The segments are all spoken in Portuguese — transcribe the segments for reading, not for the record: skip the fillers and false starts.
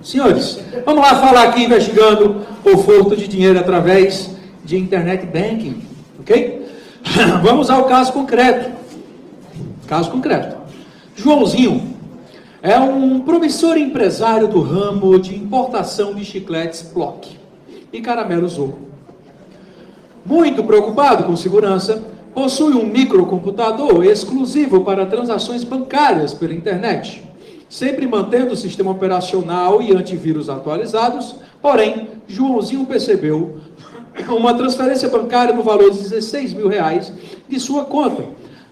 Senhores, vamos lá falar aqui investigando o furto de dinheiro através de internet banking, ok? Vamos ao caso concreto. Caso concreto. Joãozinho é um promissor empresário do ramo de importação de chicletes Plock e caramelos Zorro. Muito preocupado com segurança, possui um microcomputador exclusivo para transações bancárias pela internet, sempre mantendo o sistema operacional e antivírus atualizados. Porém, Joãozinho percebeu uma transferência bancária no valor de R$16 mil de sua conta,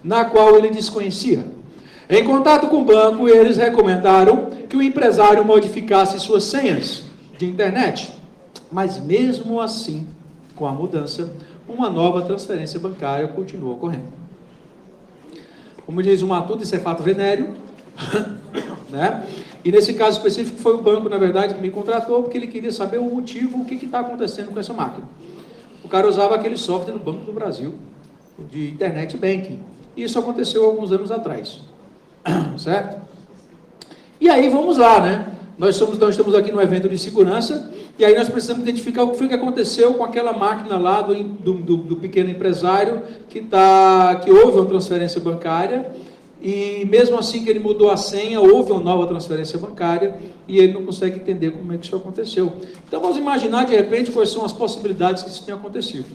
na qual ele desconhecia. Em contato com o banco, eles recomendaram que o empresário modificasse suas senhas de internet. Mas mesmo assim, com a mudança, uma nova transferência bancária continua ocorrendo. Como diz o Matuto, isso é fato venéreo, né? E nesse caso específico foi o banco, na verdade, que me contratou, porque ele queria saber o motivo, o que está acontecendo com essa máquina. O cara usava aquele software do Banco do Brasil, de internet banking. E isso aconteceu alguns anos atrás. Certo? E aí vamos lá, né? Nós estamos aqui no evento de segurança, e aí nós precisamos identificar o que foi que aconteceu com aquela máquina lá do pequeno empresário que houve uma transferência bancária, e mesmo assim que ele mudou a senha, houve uma nova transferência bancária, e ele não consegue entender como é que isso aconteceu. Então vamos imaginar de repente quais são as possibilidades que isso tenha acontecido.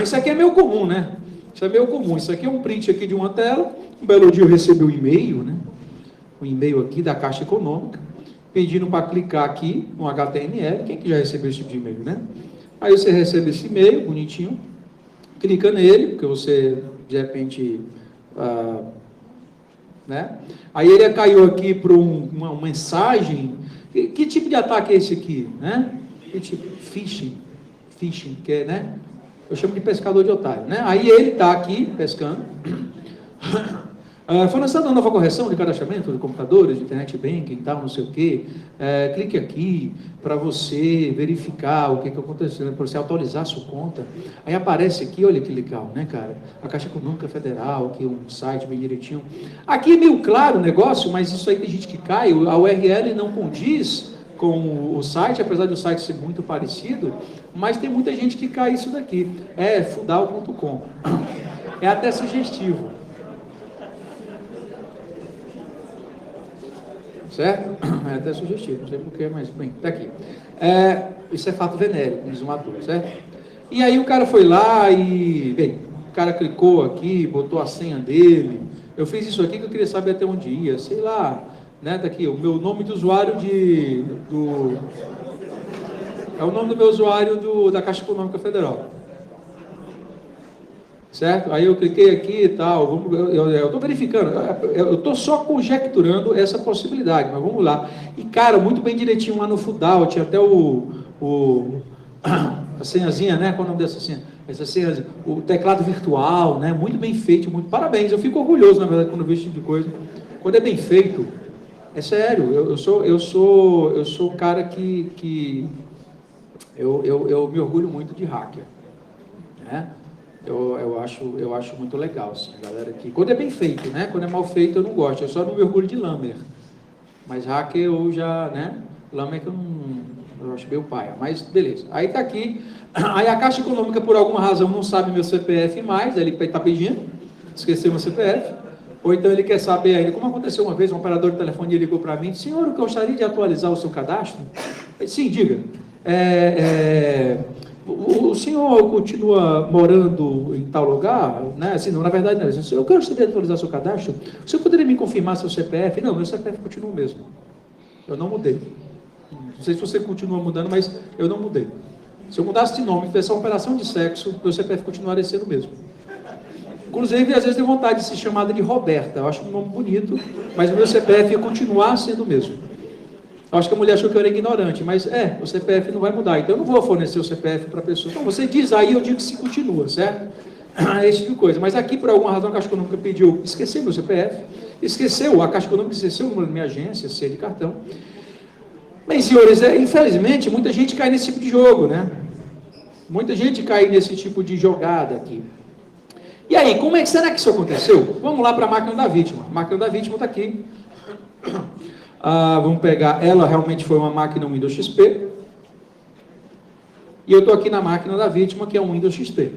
Isso aqui é meio comum, né? Isso é meio comum. Isso aqui é um print aqui de uma tela. Um belo dia eu recebi um e-mail, né? Um e-mail aqui da Caixa Econômica, pedindo para clicar aqui no HTML. Quem que já recebeu esse tipo de e-mail, né? Aí você recebe esse e-mail, bonitinho, clica nele, porque você, de repente, né? Aí ele caiu aqui para uma mensagem. Que tipo de ataque é esse aqui, né? Que tipo? Phishing, que é, né? Eu chamo de pescador de otário, né? Aí ele está aqui pescando. Foi lançada uma nova correção de cadastramento de computadores, de internet banking, tal, não sei o quê. Clique aqui para você verificar o que aconteceu, para você atualizar a sua conta. Aí aparece aqui, olha que legal, né, cara? A Caixa Econômica Federal, aqui um site bem direitinho. Aqui é meio claro o negócio, mas isso aí tem gente que cai, a URL não condiz com o site, apesar do site ser muito parecido, mas tem muita gente que cai isso daqui. É fudal.com. É até sugestivo. Certo? É até sugestivo, não sei porquê, mas bem, tá aqui. Isso é fato venéreo, como diz o Matheus, certo? E aí o cara foi lá e, bem, o cara clicou aqui, botou a senha dele. Eu fiz isso aqui que eu queria saber até onde ia, sei lá, né? Tá aqui, o meu nome de usuário é o nome do meu usuário da Caixa Econômica Federal. Certo? Aí eu cliquei aqui e tal, eu estou verificando, eu estou só conjecturando essa possibilidade, mas vamos lá. E cara, muito bem direitinho lá no Fudal, tinha até a senhazinha, né? Qual é o nome dessa senha? Essa senha, o teclado virtual, né? Muito bem feito, muito parabéns. Eu fico orgulhoso, na verdade, quando eu vejo esse tipo de coisa. Quando é bem feito, é sério, eu sou um cara que eu me orgulho muito de hacker, né? Eu acho muito legal, assim, galera, que quando é bem feito, né? Quando é mal feito eu não gosto, eu só não me orgulho de Lamer. Mas hacker eu já, né? Lamer que eu acho meio paia, mas beleza. Aí tá aqui, aí a Caixa Econômica por alguma razão não sabe meu CPF mais, aí ele tá pedindo, esqueceu meu CPF, ou então ele quer saber ainda, como aconteceu uma vez, um operador de telefonia ligou para mim, senhor, eu gostaria de atualizar o seu cadastro? Sim, diga. O senhor continua morando em tal lugar? Né? Assim, não, na verdade, não. Eu gostaria de atualizar seu cadastro. O senhor poderia me confirmar seu CPF? Não, meu CPF continua o mesmo. Eu não mudei. Não sei se você continua mudando, mas eu não mudei. Se eu mudasse de nome, fizesse uma operação de sexo, meu CPF continuaria sendo o mesmo. Inclusive, às vezes tem vontade de ser chamada de Roberta. Eu acho um nome bonito, mas o meu CPF ia continuar sendo o mesmo. Eu acho que a mulher achou que eu era ignorante, mas o CPF não vai mudar, então eu não vou fornecer o CPF para a pessoa. Então você diz aí, eu digo que se continua, certo? esse tipo de coisa. Mas aqui, por alguma razão, a Caixa Econômica pediu, esqueceu meu CPF, a Caixa Econômica esqueceu o número da minha agência, senha de cartão. Bem, senhores, infelizmente, muita gente cai nesse tipo de jogo, né? Muita gente cai nesse tipo de jogada aqui. E aí, como é que será que isso aconteceu? Vamos lá para a máquina da vítima. A máquina da vítima está aqui. Vamos pegar, ela realmente foi uma máquina Windows XP. E eu estou aqui na máquina da vítima, que é um Windows XP.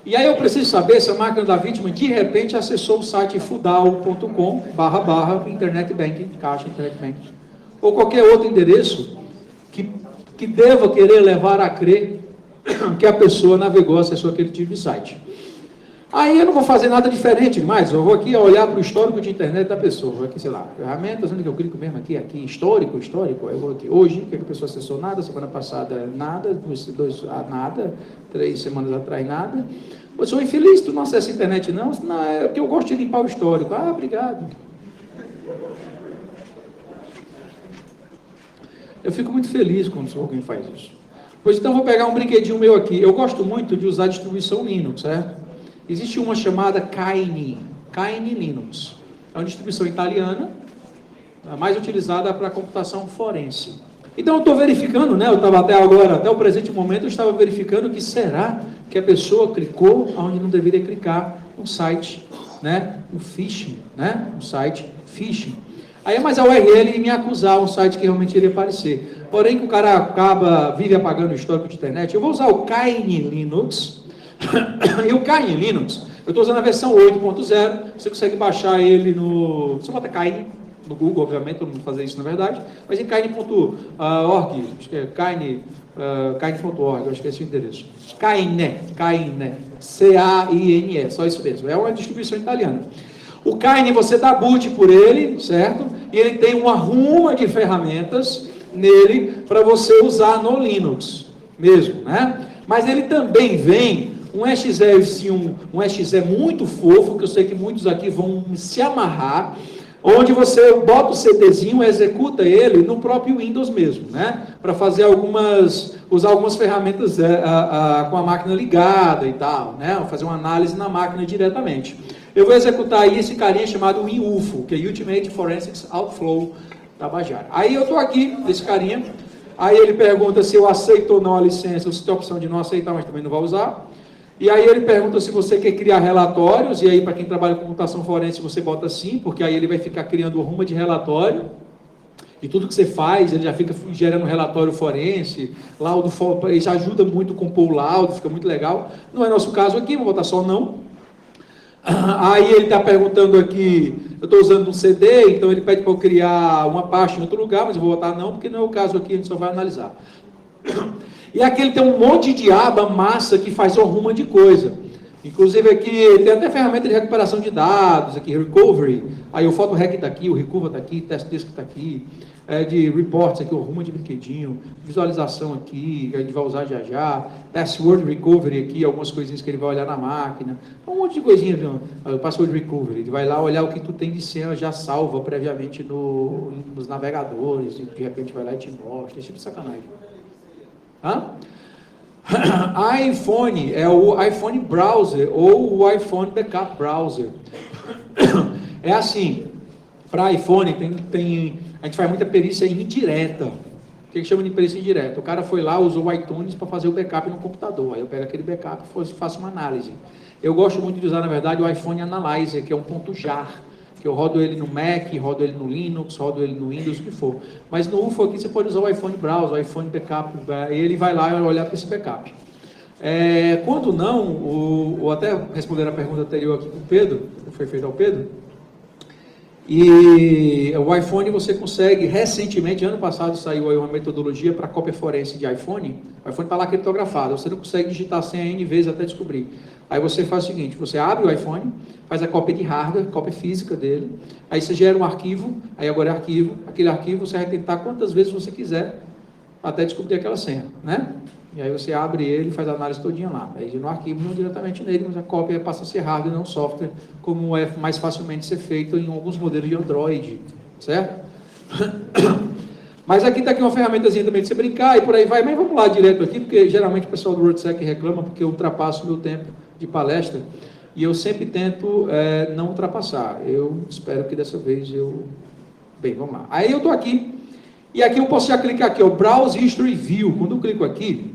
E aí eu preciso saber se a máquina da vítima, de repente, acessou o site fudal.com/internet banking, caixa internet banking, ou qualquer outro endereço que deva querer levar a crer que a pessoa navegou, acessou aquele tipo de site. Aí eu não vou fazer nada diferente mais, eu vou aqui olhar para o histórico de internet da pessoa, vou aqui, sei lá, ferramentas, onde que eu clico mesmo aqui, histórico, eu vou aqui, hoje, o que a pessoa acessou? Nada, semana passada, nada, nada, 3 semanas atrás, nada. Eu sou infeliz, tu não acessa a internet não? Não, é porque eu gosto de limpar o histórico. Obrigado. Eu fico muito feliz quando alguém faz isso. Pois então, vou pegar um brinquedinho meu aqui. Eu gosto muito de usar a distribuição Linux, certo? Existe uma chamada Kine Linux. É uma distribuição italiana, a mais utilizada para computação forense. Então, eu estou verificando, né? Eu estava até agora, até o presente momento, eu estava verificando que será que a pessoa clicou onde não deveria clicar, um site, né? Um phishing, né? Um site phishing. Aí, mas a URL me acusar um site que realmente iria aparecer. Porém, que o cara vive apagando o histórico de internet. Eu vou usar o Kine Linux. E o Kine Linux, eu estou usando a versão 8.0. Você consegue baixar ele no... Você bota Kine no Google, obviamente, todo mundo fazer isso na verdade. Mas em kine.org, acho que é kine.org, acho que é esse o endereço. Kine, C-A-I-N-E, só isso mesmo. É uma distribuição italiana. O Kine, você dá boot por ele, certo? E ele tem uma ruma de ferramentas nele para você usar no Linux mesmo, né? Mas ele também vem um exe, um exe muito fofo, que eu sei que muitos aqui vão se amarrar, onde você bota o CDzinho, executa ele no próprio Windows mesmo, né? Para fazer usar algumas ferramentas com a máquina ligada e tal, né? Fazer uma análise na máquina diretamente. Eu vou executar aí esse carinha chamado WinUFO, que é Ultimate Forensics Outflow Tabajara. Aí eu estou aqui, esse carinha, aí ele pergunta se eu aceito ou não a licença, ou se tem a opção de não aceitar, mas também não vai usar. E aí ele pergunta se você quer criar relatórios, e aí para quem trabalha com computação forense você bota sim, porque aí ele vai ficar criando uma ruma de relatório, e tudo que você faz, ele já fica gerando um relatório forense, laudo, ele já ajuda muito a compor o laudo, fica muito legal. Não é nosso caso aqui, vou botar só não. Aí ele está perguntando aqui, eu estou usando um CD, então ele pede para eu criar uma pasta em outro lugar, mas eu vou botar não, porque não é o caso aqui, a gente só vai analisar. E aqui ele tem um monte de aba massa que faz uma ruma de coisa. Inclusive aqui tem até ferramenta de recuperação de dados, aqui, recovery. Aí o PhotoRec está aqui, o Recover está aqui, Test Disk está aqui, de reports aqui, o ruma de brinquedinho, visualização aqui, que a gente vai usar já já, password recovery aqui, algumas coisinhas que ele vai olhar na máquina, um monte de coisinha, password recovery, ele vai lá olhar o que tu tem de senha já salva previamente nos navegadores, e de repente vai lá e te mostra, esse tipo de sacanagem. iPhone é o iPhone Browser ou o iPhone Backup Browser. É assim, para iPhone a gente faz muita perícia indireta. O que chama de perícia indireta? O cara foi lá, usou o iTunes para fazer o backup no computador. Aí eu pego aquele backup e faço uma análise. Eu gosto muito de usar, na verdade, o iPhone Analyzer, que é um ponto .jar, que eu rodo ele no Mac, rodo ele no Linux, rodo ele no Windows, o que for. Mas no UFO aqui você pode usar o iPhone Browser, o iPhone Backup, e ele vai lá e olhar para esse backup. Quando não, ou até responder a pergunta anterior aqui com o Pedro, que foi feita ao Pedro, e o iPhone você consegue, recentemente, ano passado saiu aí uma metodologia para cópia forense de iPhone, o iPhone está lá criptografado, você não consegue digitar a senha N vezes até descobrir. Aí você faz o seguinte, você abre o iPhone, faz a cópia de hardware, cópia física dele, aí você gera um arquivo, aí agora é arquivo, aquele arquivo você vai tentar quantas vezes você quiser, até descobrir aquela senha, né? E aí você abre ele e faz a análise todinha lá. Aí no arquivo, não diretamente nele, mas a cópia passa a ser hardware, não software, como é mais facilmente ser feito em alguns modelos de Android, certo? Mas aqui está aqui uma ferramentazinha também de você brincar e por aí vai. Mas vamos lá direto aqui, porque geralmente o pessoal do WordSec reclama porque eu ultrapasso o meu tempo de palestra. E eu sempre tento não ultrapassar. Eu espero que dessa vez eu... Bem, vamos lá. Aí eu estou aqui. E aqui eu posso já clicar aqui, ó, Browse History View. Quando eu clico aqui,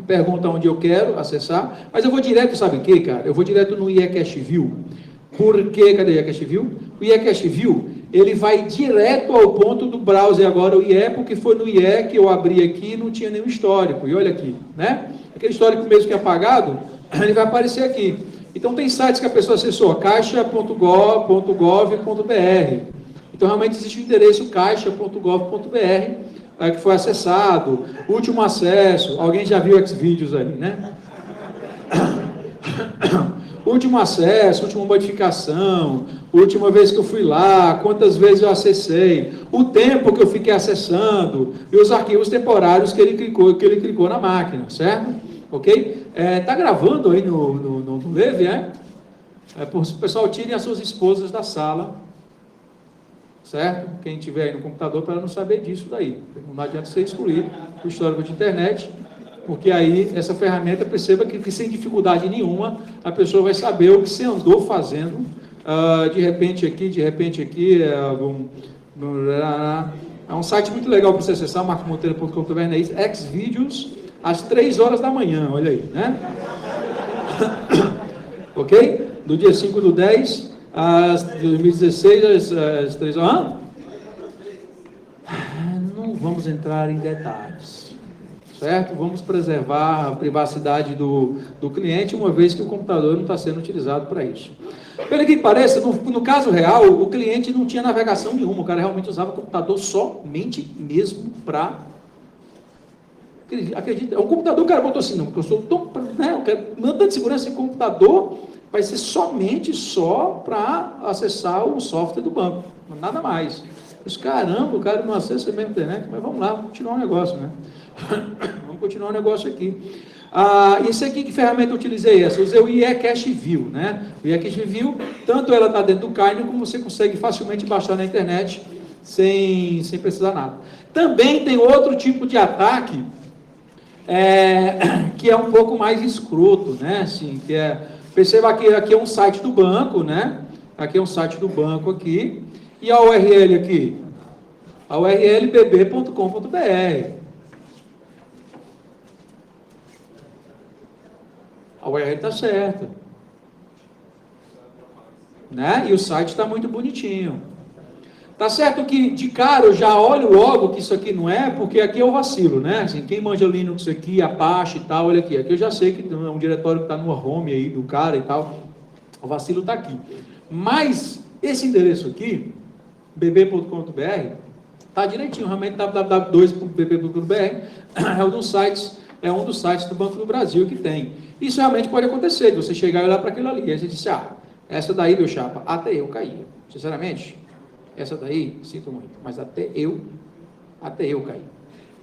pergunta onde eu quero acessar. Mas eu vou direto, sabe o que, cara? Eu vou direto no IE Cache View. Por quê? Cadê o IE Cache View? O IE Cache View, ele vai direto ao ponto do browser agora, o IE, porque foi no IE que eu abri aqui e não tinha nenhum histórico. E olha aqui, né? Aquele histórico mesmo que é apagado, ele vai aparecer aqui. Então tem sites que a pessoa acessou, caixa.gov.br. Então realmente existe o endereço caixa.gov.br, que foi acessado, último acesso, alguém já viu Xvideos ali, né? Último acesso, última modificação, última vez que eu fui lá, quantas vezes eu acessei, o tempo que eu fiquei acessando, e os arquivos temporários que ele clicou na máquina, certo? Ok? Tá gravando aí no Leve, o pessoal tirem as suas esposas da sala, certo? Quem tiver aí no computador para não saber disso daí. Não adianta você excluir o histórico de internet, porque aí essa ferramenta, perceba que sem dificuldade nenhuma, a pessoa vai saber o que você andou fazendo, de repente aqui, é um site muito legal para você acessar, marcomonteiro.com.br, Xvideos, às 3 horas da manhã, olha aí, né? Ok? Do dia 5/10, às 2016, às 3 horas. Não vamos entrar em detalhes. Certo? Vamos preservar a privacidade do cliente, uma vez que o computador não está sendo utilizado para isso. Pelo que pareça, no caso real, o cliente não tinha navegação nenhuma, o cara realmente usava o computador somente mesmo para... Acredita, o computador, o cara botou assim, não, porque eu sou tão... Né, eu quero tanta segurança em computador, vai ser somente só para acessar o software do banco, nada mais. Mas, caramba, o cara não acessa mesmo a internet, mas vamos lá, vamos continuar o negócio, né? Vamos continuar o negócio aqui. Isso aqui, que ferramenta eu utilizei essa? Usei o IE Cache View, né? O IE Cache View, tanto ela está dentro do Kernel, como você consegue facilmente baixar na internet, sem precisar nada. Também tem outro tipo de ataque, que é um pouco mais escroto, né? Assim, perceba que aqui é um site do banco, né? Aqui é um site do banco aqui, e a URL aqui? A URL bb.com.br. A URL está certa, né? E o site está muito bonitinho. Tá certo que de cara eu já olho logo que isso aqui não é, porque aqui é o vacilo, né? Assim, quem manja Linux aqui, Apache e tal, olha aqui. Aqui eu já sei que é um diretório que está no home aí do cara e tal. O vacilo está aqui. Mas esse endereço aqui, bb.com.br, está direitinho, realmente www.bb.com.br é um dos sites do Banco do Brasil que tem. Isso realmente pode acontecer, de você chegar e olhar para aquilo ali, e aí você disse, essa daí, meu chapa, até eu caía. Sinceramente, essa daí, sinto muito, mas até eu caí.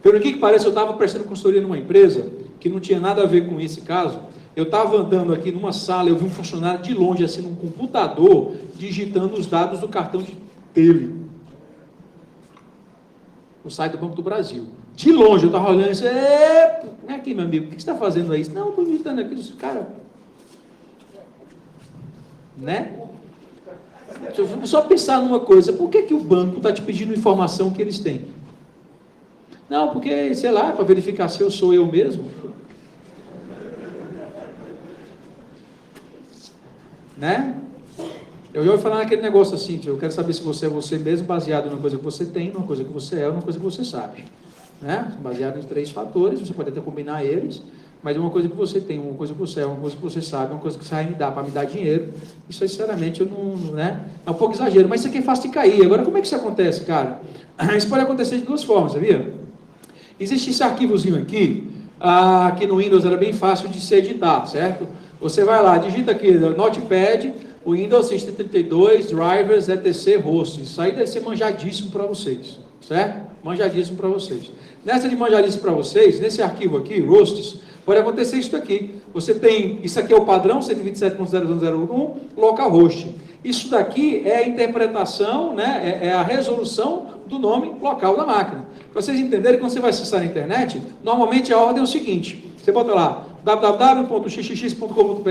Pelo que parece, eu estava prestando consultoria numa empresa, que não tinha nada a ver com esse caso. Eu estava andando aqui numa sala, eu vi um funcionário de longe, assim, num computador, digitando os dados do cartão dele. No site do Banco do Brasil. De longe, eu estava olhando e disse, vem aqui, meu amigo, o que você está fazendo aí? Não, estou digitando aqui. Eu disse, cara, né? Só pensar numa coisa, por que o banco está te pedindo informação que eles têm? Não, porque, sei lá, para verificar se eu sou eu mesmo. Né? Eu ia falar naquele negócio assim, eu quero saber se você é você mesmo, baseado numa coisa que você tem, numa coisa que você é, numa coisa que você sabe. Né? Baseado em 3 fatores, você pode até combinar eles, mas uma coisa que você tem, uma coisa que você é, uma coisa que você sabe, uma coisa que você vai me dar para me dar dinheiro, isso aí, sinceramente, eu não, né? É um pouco exagero, mas isso aqui é fácil de cair. Agora, como é que isso acontece, cara? Isso pode acontecer de 2 formas, sabia? Existe esse arquivozinho aqui, que no Windows era bem fácil de se editar, certo? Você vai lá, digita aqui, Notepad, Windows 632, Drivers, etc, Host. Isso aí deve ser manjadíssimo para vocês, certo? Manjadíssimo para vocês. Nessa de manjadíssimo para vocês, nesse arquivo aqui, Rosts, pode acontecer isso aqui. Você tem, isso aqui é o padrão, 127.0.0.1, localhost. Isso daqui é a interpretação, né, é a resolução do nome local da máquina. Para vocês entenderem, quando você vai acessar a internet, normalmente a ordem é o seguinte, você bota lá www.xxx.com.br,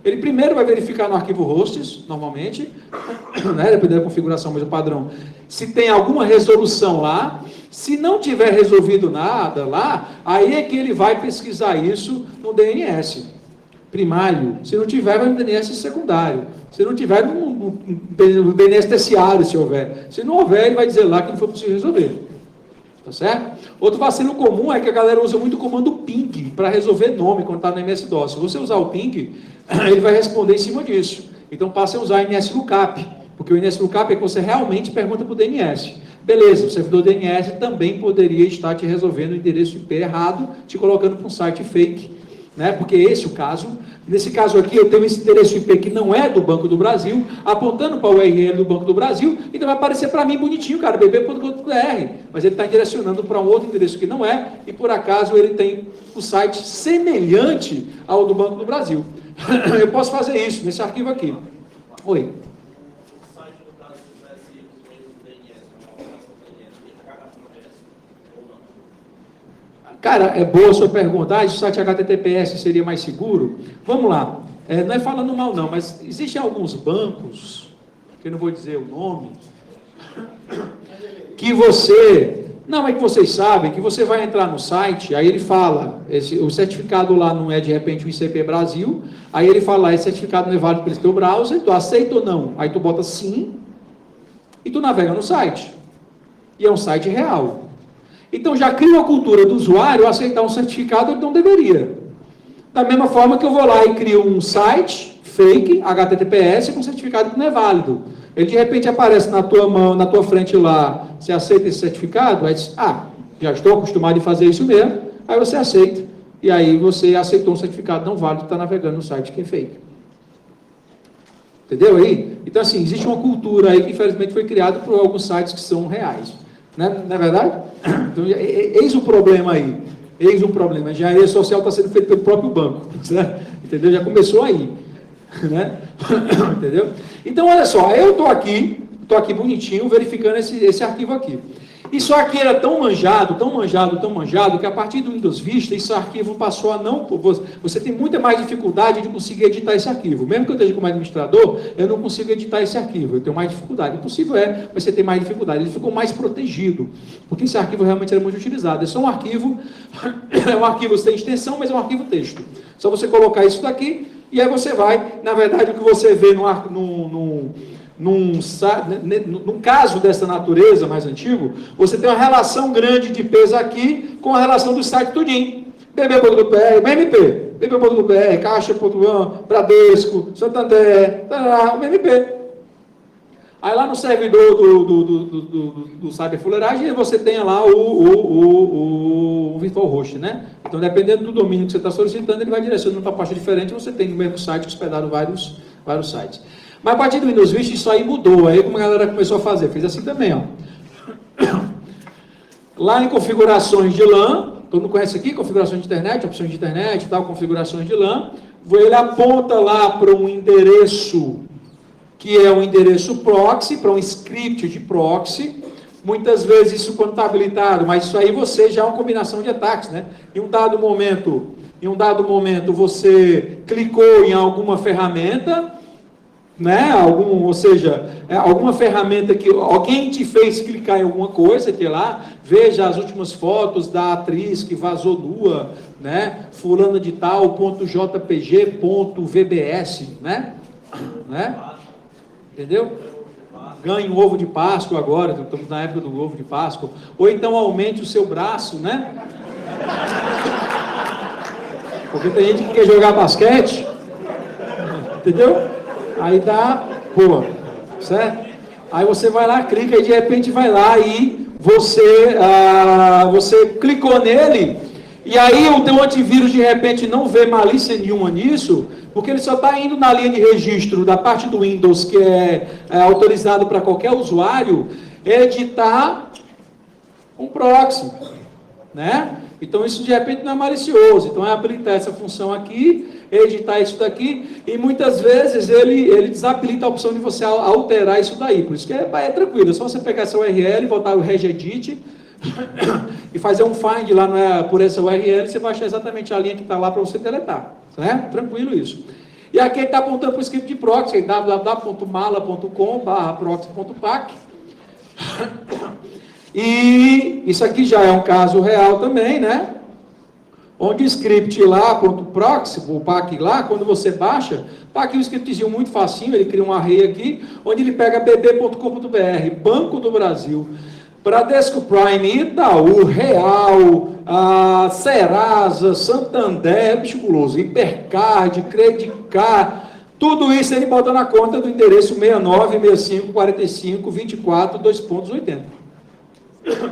ele primeiro vai verificar no arquivo hosts, normalmente, né, dependendo da configuração, mas o padrão, se tem alguma resolução lá. Se não tiver resolvido nada lá, aí é que ele vai pesquisar isso no DNS primário. Se não tiver, vai no DNS secundário. Se não tiver, no DNS terciário, se houver. Se não houver, ele vai dizer lá que não foi possível resolver. Tá certo? Outro vacilo comum é que a galera usa muito o comando ping para resolver nome quando está no MS-DOS. Se você usar o ping, ele vai responder em cima disso. Então, passe a usar NSLookup, porque o NSLookup é que você realmente pergunta para o DNS. Beleza, o servidor DNS também poderia estar te resolvendo o endereço IP errado, te colocando para um site fake, né? Porque esse é o caso. Nesse caso aqui, eu tenho esse endereço IP que não é do Banco do Brasil, apontando para o URL do Banco do Brasil, então vai aparecer para mim bonitinho, cara, bb.com.br, mas ele está direcionando para um outro endereço que não é, e por acaso ele tem um site semelhante ao do Banco do Brasil. Eu posso fazer isso nesse arquivo aqui. Oi. Cara, é boa a sua pergunta. Se o site HTTPS seria mais seguro? Vamos lá. Não é falando mal não, mas existem alguns bancos, que eu não vou dizer o nome, que você... Não, é que vocês sabem que você vai entrar no site, aí ele fala, o certificado lá não é de repente o ICP Brasil, aí ele fala, esse certificado não é válido para esse teu browser, tu aceita ou não? Aí tu bota sim, e tu navega no site. E é um site real. Então, já cria a cultura do usuário aceitar um certificado que não deveria. Da mesma forma que eu vou lá e crio um site fake, HTTPS, com certificado que não é válido. Ele, de repente, aparece na tua mão, na tua frente lá, você aceita esse certificado? Aí diz, já estou acostumado a fazer isso mesmo. Aí você aceita. E aí você aceitou um certificado não válido e está navegando no site que é fake. Entendeu aí? Então, assim, existe uma cultura aí que, infelizmente, foi criada por alguns sites que são reais. Não é verdade? Então, eis o problema aí. Eis o problema. A engenharia social está sendo feita pelo próprio banco. Certo? Entendeu? Já começou aí. Né? Entendeu? Então, olha só. Eu estou aqui bonitinho, verificando esse arquivo aqui. Isso aqui era tão manjado, que a partir do Windows Vista, esse arquivo passou a não... Você tem muita mais dificuldade de conseguir editar esse arquivo. Mesmo que eu esteja como administrador, eu não consigo editar esse arquivo. Eu tenho mais dificuldade. Impossível mas você tem mais dificuldade. Ele ficou mais protegido, porque esse arquivo realmente era muito utilizado. É só um arquivo, sem extensão, mas é um arquivo texto. Só você colocar isso daqui, e aí você vai... Na verdade, o que você vê num caso dessa natureza mais antigo, você tem uma relação grande de peso aqui com a relação do site tudinho. bb.br, BMP, bb.br, Caixa.1, Bradesco, Santander, o BMP. Aí lá no servidor do cyberfuleiragem, você tem lá o virtual host, né? Então, dependendo do domínio que você está solicitando, ele vai direcionando para uma pasta diferente, você tem no mesmo site hospedado vários sites. Mas a partir do Windows Vista, isso aí mudou. Aí como a galera começou a fazer? Fez assim também, ó. Lá em configurações de LAN, todo mundo conhece aqui, configurações de internet, opções de internet e tal, configurações de LAN. Ele aponta lá para um endereço, que é um endereço proxy, para um script de proxy. Muitas vezes isso quando está habilitado, mas isso aí você já é uma combinação de ataques, né? Em um dado momento você clicou em alguma ferramenta, né? Alguma ferramenta que alguém te fez clicar em alguma coisa, que lá, veja as últimas fotos da atriz que vazou nua, né? Fulana de tal, .jpg.vbs, né? Entendeu? Ganhe um ovo de Páscoa agora, estamos na época do ovo de Páscoa, ou então aumente o seu braço, né? Porque tem gente que quer jogar basquete, entendeu? Aí dá, certo? Aí você vai lá, clica e de repente vai lá e você clicou nele, e aí o teu antivírus de repente não vê malícia nenhuma nisso, porque ele só está indo na linha de registro da parte do Windows que é autorizado para qualquer usuário editar um proxy, né? Então isso de repente não é malicioso. Então é habilitar essa função aqui, editar isso daqui, e muitas vezes ele desabilita a opção de você alterar isso daí. Por isso que é tranquilo, é só você pegar essa URL, botar o regedit e fazer um find lá por essa URL, você vai achar exatamente a linha que está lá para você deletar. Né? Tranquilo isso. E aqui ele está apontando para o script de proxy, www.mala.com/proxy.pack. E isso aqui já é um caso real também, né? Onde o script lá, .proxy, o pack lá, quando você baixa, está aqui um scriptzinho muito facinho, ele cria um array aqui, onde ele pega bb.com.br, Banco do Brasil, Bradesco Prime, Itaú, Real, Serasa, Santander, bicho guloso, Hipercard, Credicar, tudo isso ele bota na conta do endereço 69654524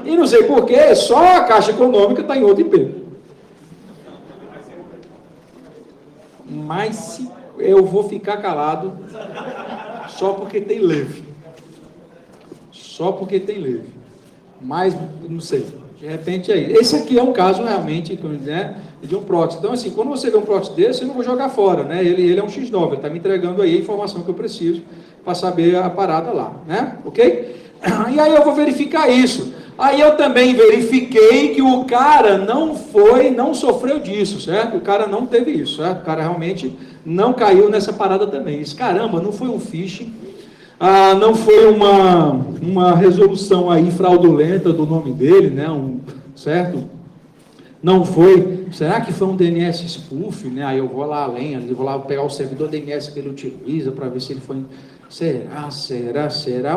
E não sei porquê, só a Caixa Econômica está em outro IP. Mas eu vou ficar calado só porque tem leve. Só porque tem leve. Mas, não sei, de repente é isso. Esse aqui é um caso realmente, né, de um proxy. Então, assim, quando você vê um proxy desse, eu não vou jogar fora, né? Ele é um X9, ele está me entregando aí a informação que eu preciso para saber a parada lá, né? Ok? E aí eu vou verificar isso. Aí eu também verifiquei que o cara não sofreu disso, certo? O cara não teve isso, certo? O cara realmente não caiu nessa parada também. Isso, caramba, não foi um phishing, não foi uma resolução aí fraudulenta do nome dele, né? Certo? Não foi. Será que foi um DNS spoof, né? Aí eu vou lá além, eu vou lá pegar o servidor DNS que ele utiliza para ver se ele foi... Será?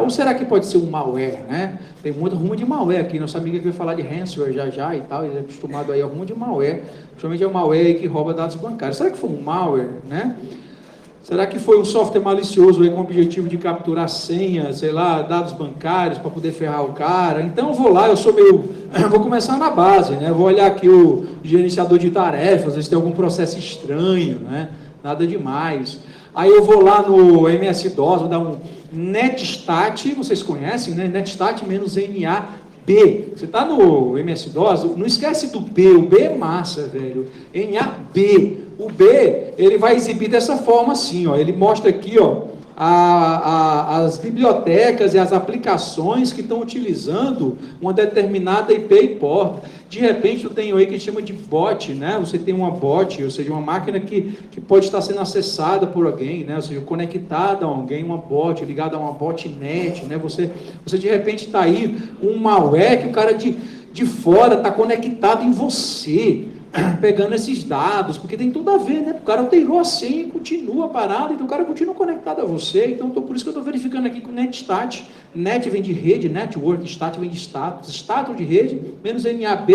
Ou será que pode ser um malware, né? Tem muito rumo de malware aqui. Nossa amiga que vai falar de ransomware já e tal, ele é acostumado aí ao rumo de malware. Principalmente é um malware aí que rouba dados bancários. Será que foi um malware, né? Será que foi um software malicioso aí com o objetivo de capturar senha, sei lá, dados bancários para poder ferrar o cara? Então eu vou lá, vou começar na base, né? Vou olhar aqui o gerenciador de tarefas, ver se tem algum processo estranho, né? Nada demais. Aí eu vou lá no MS-DOS, vou dar um netstat, vocês conhecem, né? Netstat-NAB. Você está no MS-DOS, não esquece do B, o B é massa, velho. NAB. O B, ele vai exibir dessa forma assim, ó. Ele mostra aqui, ó, as bibliotecas e as aplicações que estão utilizando uma determinada IP e porta. De repente, eu tenho aí que chama de bot, né? Você tem uma bot, ou seja, uma máquina que pode estar sendo acessada por alguém, né? Ou seja, conectada a alguém, uma bot, ligada a uma botnet, né? Você de repente está aí, um malware que o cara de fora está conectado em você, pegando esses dados, porque tem tudo a ver, né? O cara alterou a senha e continua parado, então o cara continua conectado a você, então por isso que eu estou verificando aqui com o netstat. Net vem de rede, network, stat vem de status, status de rede, menos NAB,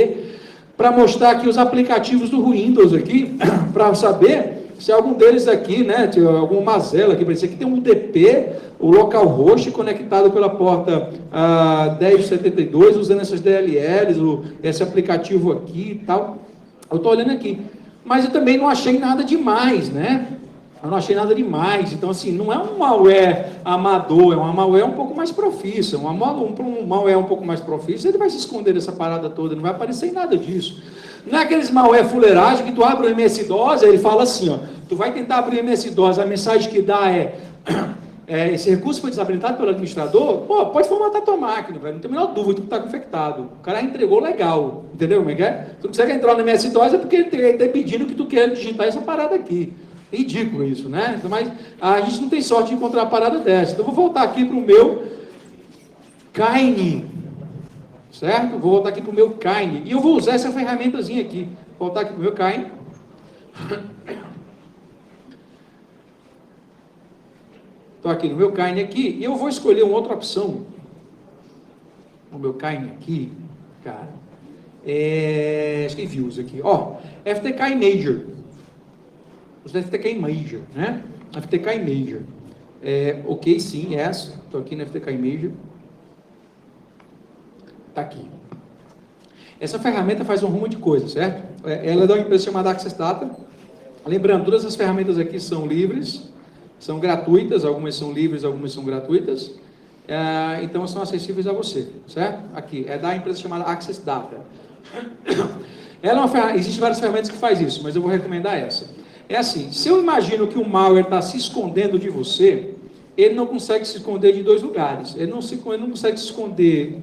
para mostrar aqui os aplicativos do Windows aqui, para saber se algum deles aqui, né, tem alguma mazela aqui, para dizer que tem um UDP, o localhost conectado pela porta 1072, usando essas DLLs, esse aplicativo aqui e tal. Eu estou olhando aqui, mas eu também não achei nada demais, né? Eu não achei nada demais. Então, assim, não é um malware amador, é um malware um pouco mais profício. Um malware um pouco mais profício, ele vai se esconder dessa parada toda, não vai aparecer em nada disso. Não é aqueles malware fuleiragem que tu abre o MS-DOS, ele fala assim, ó, tu vai tentar abrir o MS-DOS, a mensagem que dá esse recurso foi desabilitado pelo administrador, pô, pode formatar tua máquina, velho, não tem a menor dúvida que tu está infectado. O cara entregou legal, entendeu como é que é? Tu não consegue entrar no MS-DOS é porque ele está pedindo que tu queira digitar essa parada aqui. Ridículo isso, né? Mas a gente não tem sorte de encontrar uma parada dessa. Então, eu vou voltar aqui para o meu Kine, certo? Vou voltar aqui para o meu Kine. E eu vou usar essa ferramentazinha aqui. Vou voltar aqui para o meu Kine. Estou aqui no meu Kine aqui, e eu vou escolher uma outra opção. O meu Kine aqui, cara, acho que views aqui, ó, FTK Major. Os FTK Major, né? FTK Major. Ok, sim, yes. Estou aqui no FTK Major. Está aqui. Essa ferramenta faz um rumo de coisas, certo? Ela é de uma empresa chamada Access Data. Lembrando, todas as ferramentas aqui são livres, são gratuitas, algumas são livres, algumas são gratuitas, então são acessíveis a você, certo? Aqui, é da empresa chamada Access Data. Existem várias ferramentas que faz isso, mas eu vou recomendar essa. É assim, se eu imagino que o malware está se escondendo de você, ele não consegue se esconder de dois lugares. Ele não consegue se esconder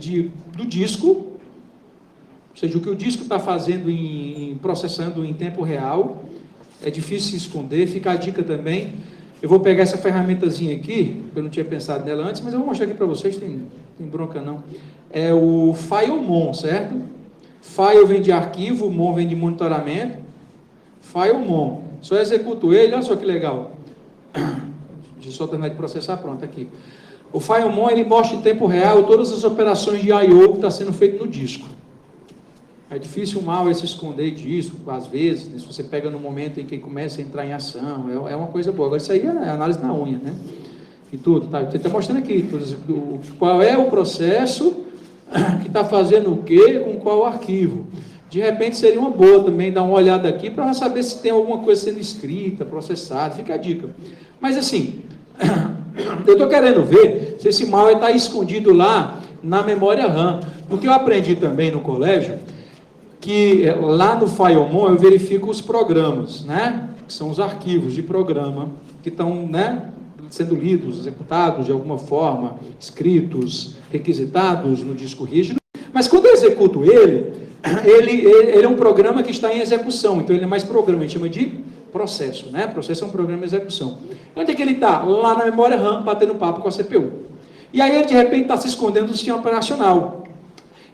do disco, ou seja, o que o disco está fazendo, processando em tempo real, é difícil se esconder. Fica a dica também. Eu vou pegar essa ferramentazinha aqui, eu não tinha pensado nela antes, mas eu vou mostrar aqui para vocês, tem bronca não. É o FileMon, certo? File vem de arquivo, Mon vem de monitoramento. FileMon. Só executo ele, olha só que legal. Deixa eu só terminar de processar, pronto, aqui. O FileMon, ele mostra em tempo real todas as operações de I/O que está sendo feito no disco. É difícil o malware se esconder disso, às vezes, né? Se você pega no momento em que começa a entrar em ação, é uma coisa boa. Agora, isso aí é análise na unha, né? E tudo, tá? Você está mostrando aqui, qual é o processo que está fazendo o quê, com qual arquivo. De repente, seria uma boa também dar uma olhada aqui para saber se tem alguma coisa sendo escrita, processada, fica a dica. Mas assim, eu estou querendo ver se esse malware está escondido lá na memória RAM. Porque eu aprendi também no colégio, que lá no FileMon eu verifico os programas, né? Que são os arquivos de programa que estão, né, sendo lidos, executados de alguma forma, escritos, requisitados no disco rígido. Mas quando eu executo ele é um programa que está em execução, então ele é mais programa, a gente chama de processo, né? Processo é um programa de execução. Onde é que ele está? Lá na memória RAM, batendo papo com a CPU. E aí ele de repente está se escondendo do sistema operacional.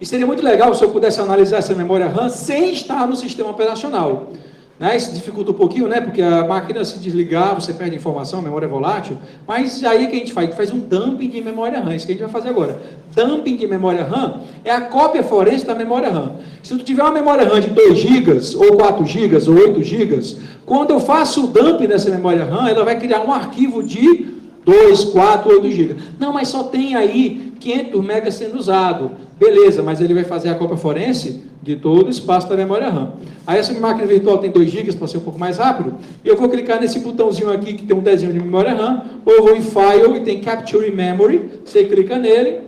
E seria muito legal se eu pudesse analisar essa memória RAM sem estar no sistema operacional. Né? Isso dificulta um pouquinho, né? Porque a máquina se desligar, você perde informação, a memória é volátil. Mas aí o que a gente faz? A gente faz um dumping de memória RAM, isso que a gente vai fazer agora. Dumping de memória RAM é a cópia forense da memória RAM. Se tu tiver uma memória RAM de 2 GB, ou 4 GB, ou 8 GB, quando eu faço o dumping dessa memória RAM, ela vai criar um arquivo de 2, 4, 8 GB. Não, mas só tem aí 500 megas sendo usado. Beleza, mas ele vai fazer a cópia forense de todo o espaço da memória RAM. Aí essa máquina virtual tem 2 GB para ser um pouco mais rápido, eu vou clicar nesse botãozinho aqui que tem um desenho de memória RAM, ou eu vou em File e tem Capture Memory, você clica nele,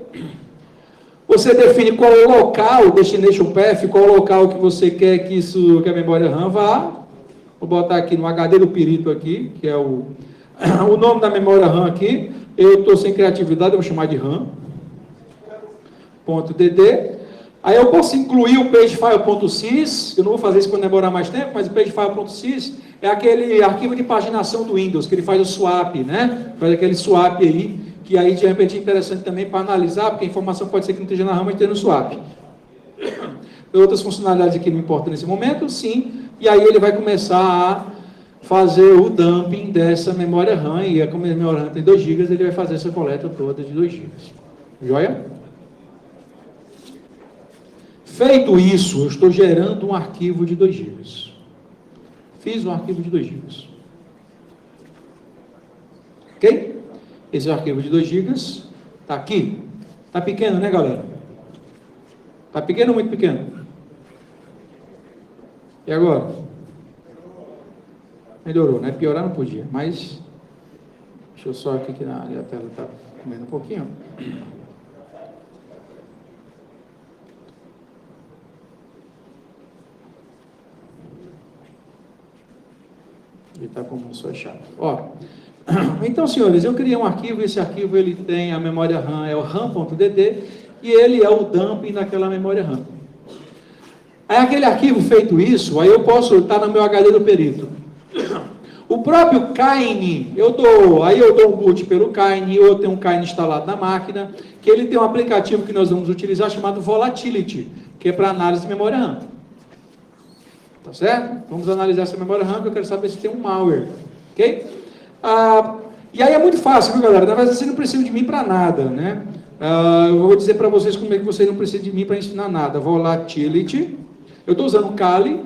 você define qual é o local, Destination Path, qual é o local que você quer que a memória RAM vá. Vou botar aqui no HD do perito aqui, que é o nome da memória RAM aqui. Eu estou sem criatividade, eu vou chamar de RAM. .dd. Aí eu posso incluir o pagefile.sys, eu não vou fazer isso para demorar mais tempo, mas o pagefile.sys é aquele arquivo de paginação do Windows, que ele faz o swap, né? Faz aquele swap aí, que aí de repente é interessante também para analisar, porque a informação pode ser que não esteja na RAM, mas esteja no swap. Tem outras funcionalidades aqui não importam nesse momento, sim, e aí ele vai começar a fazer o dumping dessa memória RAM, e como a memória RAM tem 2 GB, ele vai fazer essa coleta toda de 2 GB. Joia? Feito isso, eu estou gerando um arquivo de 2 GB. Fiz um arquivo de 2 GB. Ok? Esse arquivo de 2 GB está aqui. Está pequeno, né, galera? Está pequeno ou muito pequeno? E agora? Melhorou, né? Piorar não podia, mas... Deixa eu só aqui que a tela está comendo um pouquinho. Ele está com o mouse fechado. Ó, então, senhores, eu criei um arquivo, esse arquivo ele tem a memória RAM, é o RAM.dd, e ele é o dumping daquela memória RAM. Aí aquele arquivo feito isso, aí eu posso estar no meu HD do perito. O próprio Kine, eu dou um boot pelo Kine, ou eu tenho um Kine instalado na máquina, que ele tem um aplicativo que nós vamos utilizar chamado Volatility, que é para análise de memória RAM. Tá certo? Vamos analisar essa memória RAM, que eu quero saber se tem um malware. Ok? E aí é muito fácil, viu, galera? Na verdade, você não precisa de mim para nada, né? Eu vou dizer para vocês como é que vocês não precisam de mim para ensinar nada. Volatility. Eu estou usando o Kali.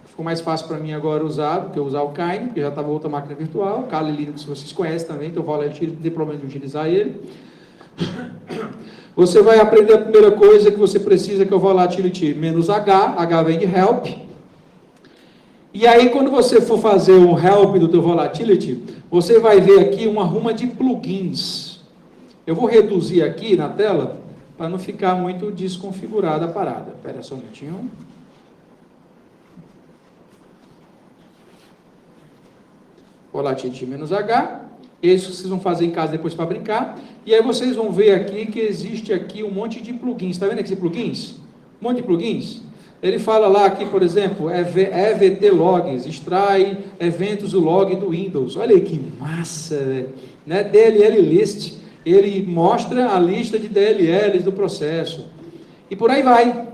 Ficou mais fácil para mim agora usar do que eu usar o Kine, porque já estava outra máquina virtual. O Kali Linux vocês conhecem também, então o Volatility não tem problema de utilizar ele. Você vai aprender a primeira coisa que você precisa, que é o Volatility -H. H vem de help. E aí, quando você for fazer um help do teu Volatility, você vai ver aqui uma ruma de plugins. Eu vou reduzir aqui na tela, para não ficar muito desconfigurada a parada. Espera só um minutinho. volatility menos H, isso vocês vão fazer em casa depois para brincar, e aí vocês vão ver aqui que existe aqui um monte de plugins, está vendo aqui plugins? Um monte de plugins. Ele fala lá aqui, por exemplo, EVT Logs, extrai eventos do log do Windows. Olha aí que massa, né? DLL List, ele mostra a lista de DLLs do processo. E por aí vai,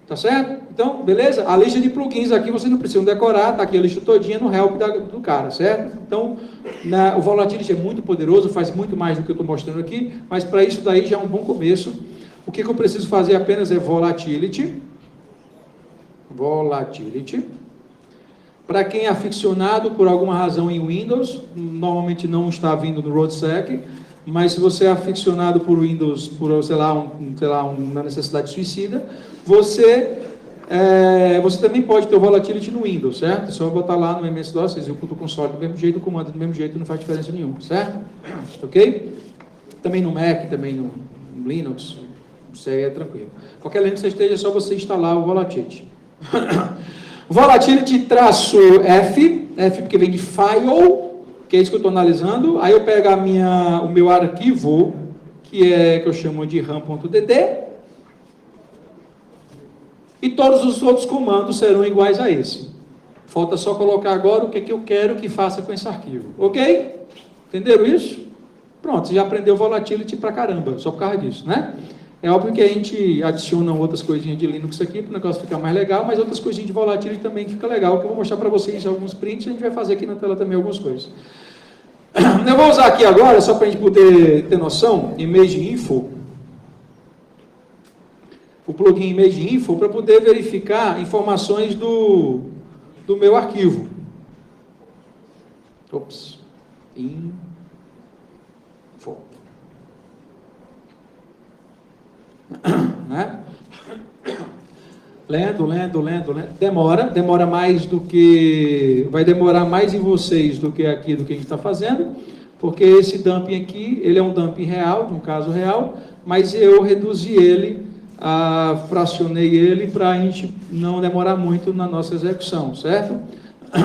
tá certo? Então, beleza? A lista de plugins aqui vocês não precisam decorar, tá aqui a lista todinha no help do cara, certo? Então, o Volatility é muito poderoso, faz muito mais do que eu estou mostrando aqui, mas para isso daí já é um bom começo. O que eu preciso fazer apenas é Volatility. Para quem é aficionado por alguma razão em Windows, normalmente não está vindo no RoadSec, mas se você é aficionado por Windows, por, sei lá, uma necessidade suicida, você também pode ter o Volatility no Windows, certo? Só botar lá no MS-DOS, você executa o console do mesmo jeito, o comando do mesmo jeito, não faz diferença nenhuma, certo? Ok? Também no Mac, também no Linux, isso aí é tranquilo. Qualquer Linux que você esteja, é só você instalar o Volatility. Volatility -F, F porque vem de file, que é isso que eu estou analisando. Aí eu pego o meu arquivo, que eu chamo de ram.dd, e todos os outros comandos serão iguais a esse. Falta só colocar agora o que eu quero que faça com esse arquivo. Ok? Entenderam isso? Pronto, você já aprendeu Volatility pra caramba, só por causa disso, né? É óbvio que a gente adiciona outras coisinhas de Linux aqui para o negócio ficar mais legal, mas outras coisinhas de Volatility também fica legal, que eu vou mostrar para vocês alguns prints, a gente vai fazer aqui na tela também algumas coisas. Eu vou usar aqui agora, só para a gente poder ter noção, Image Info, o plugin Image Info, para poder verificar informações do meu arquivo. Ops. Info. Né? Lento. Demora mais do que... Vai demorar mais em vocês do que aqui, do que a gente está fazendo, porque esse dumping aqui, ele é um dumping real, um caso real, mas eu reduzi ele, fracionei ele para a gente não demorar muito na nossa execução, certo?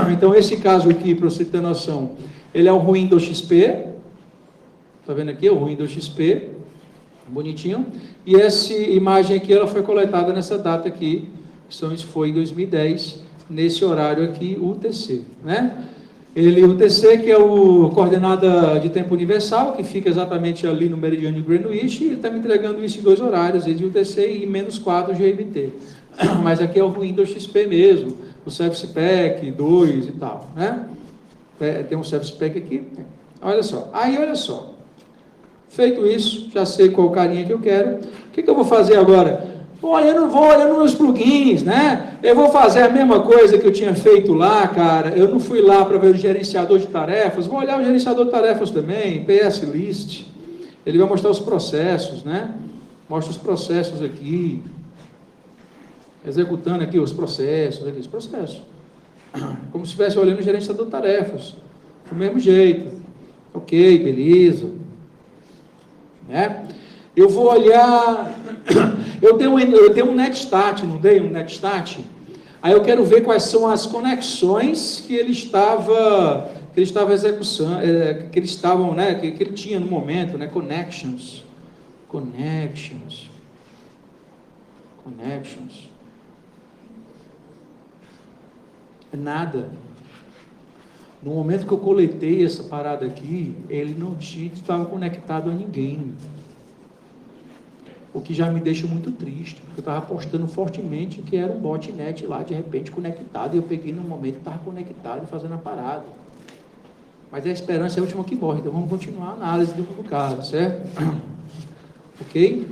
Então, esse caso aqui, para você ter noção, ele é o Windows XP, está vendo aqui? O Windows XP, bonitinho. E essa imagem aqui, ela foi coletada nessa data aqui, isso foi em 2010, nesse horário aqui, UTC, né? UTC, que é o coordenada de tempo universal, que fica exatamente ali no meridiano de Greenwich, e ele está me entregando isso em 2 horários, de UTC e -4 GMT. Mas aqui é o Windows XP mesmo, o Service Pack 2 e tal, né? Tem um Service Pack aqui, olha só. Aí, olha só. Feito isso, já sei qual carinha que eu quero. O que eu vou fazer agora? Eu não vou olhando meus plugins, né? Eu vou fazer a mesma coisa que eu tinha feito lá, cara. Eu não fui lá para ver o gerenciador de tarefas. Vou olhar o gerenciador de tarefas também, PS List. Ele vai mostrar os processos, né? Mostra os processos aqui. Executando aqui os processos. Como se estivesse olhando o gerenciador de tarefas. Do mesmo jeito. Ok, beleza. Né? Eu vou olhar, eu tenho um netstat, não dei um netstat? Aí eu quero ver quais são as conexões que ele estava executando, que eles estavam, né, que ele tinha no momento, né, connections. Nada. No momento que eu coletei essa parada aqui, ele não estava conectado a ninguém. O que já me deixa muito triste, porque eu estava apostando fortemente que era um botnet lá, de repente, conectado, e eu peguei no momento que estava conectado e fazendo a parada. Mas a esperança é a última que morre, então vamos continuar a análise do caso, certo? Ok?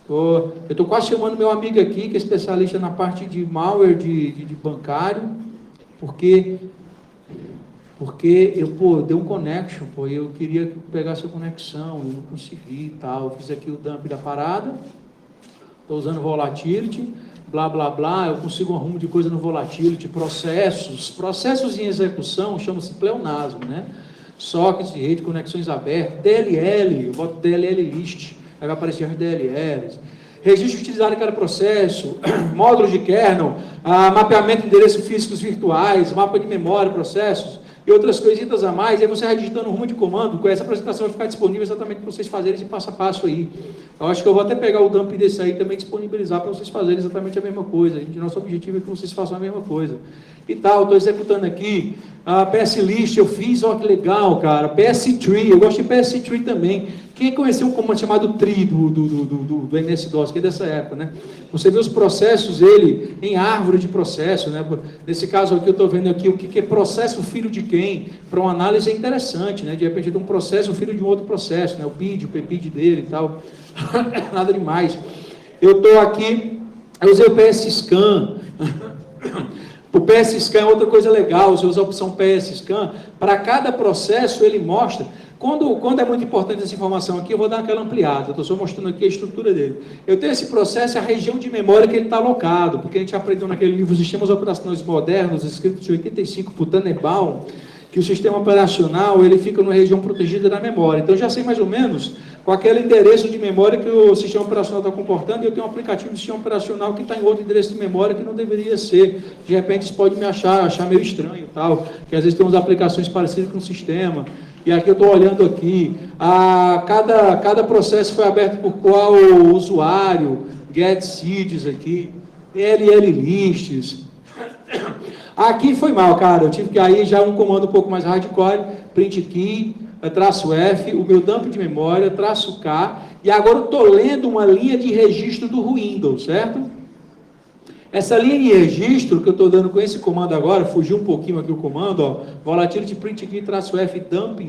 Eu estou quase chamando meu amigo aqui, que é especialista na parte de malware de bancário, porque eu dei um connection, eu queria que pegasse a conexão, eu não consegui e tal, eu fiz aqui o dump da parada, estou usando Volatility, blá, blá, blá, eu consigo um arrumo de coisa no Volatility, processos em execução, chama-se pleonasmo, né? Sockets de rede, conexões abertas, DLL, eu boto DLL list, aí vai aparecer as DLLs, registro utilizado em cada processo, módulos de kernel, mapeamento de endereços físicos virtuais, mapa de memória, processos, e outras coisitas a mais, e aí você vai digitando rumo de comando, essa apresentação vai ficar disponível exatamente para vocês fazerem esse passo a passo aí. Eu acho que eu vou até pegar o dump desse aí também disponibilizar para vocês fazerem exatamente a mesma coisa. Nosso objetivo é que vocês façam a mesma coisa. E tal, estou executando aqui, a PS List eu fiz, olha que legal, cara, PS Tree, eu gosto de PS Tree também. Quem conheceu um comando chamado tree do MS-DOS, que é dessa época, né? Você vê os processos, ele em árvore de processo, né? Nesse caso aqui, eu estou vendo aqui o que é processo filho de quem, para uma análise é interessante, né? De repente, de um processo, filho de um outro processo, né? O PID, o PPID dele e tal, nada demais. Eu estou aqui, eu usei o PSScan, o PSScan é outra coisa legal, você usa a opção PSScan, para cada processo ele mostra. Quando é muito importante essa informação aqui, eu vou dar aquela ampliada, eu estou só mostrando aqui a estrutura dele. Eu tenho esse processo, a região de memória que ele está alocado, porque a gente aprendeu naquele livro Sistemas Operacionais Modernos, escrito de 85 por Tannenbaum, que o sistema operacional ele fica numa região protegida da memória. Então, eu já sei mais ou menos com aquele endereço de memória que o sistema operacional está comportando, e eu tenho um aplicativo de sistema operacional que está em outro endereço de memória que não deveria ser. De repente, isso pode me achar meio estranho, tal, que às vezes tem umas aplicações parecidas com o sistema. E aqui eu estou olhando aqui, cada processo foi aberto por qual usuário, get seeds aqui, LL lists. Aqui foi mal, cara, eu tive que aí já um comando um pouco mais hardcore, print key, traço F, o meu dump de memória, traço K, e agora eu estou lendo uma linha de registro do Windows, certo? Essa linha de registro que eu estou dando com esse comando agora, fugiu um pouquinho aqui o comando, ó, volatility print key, traço F, dump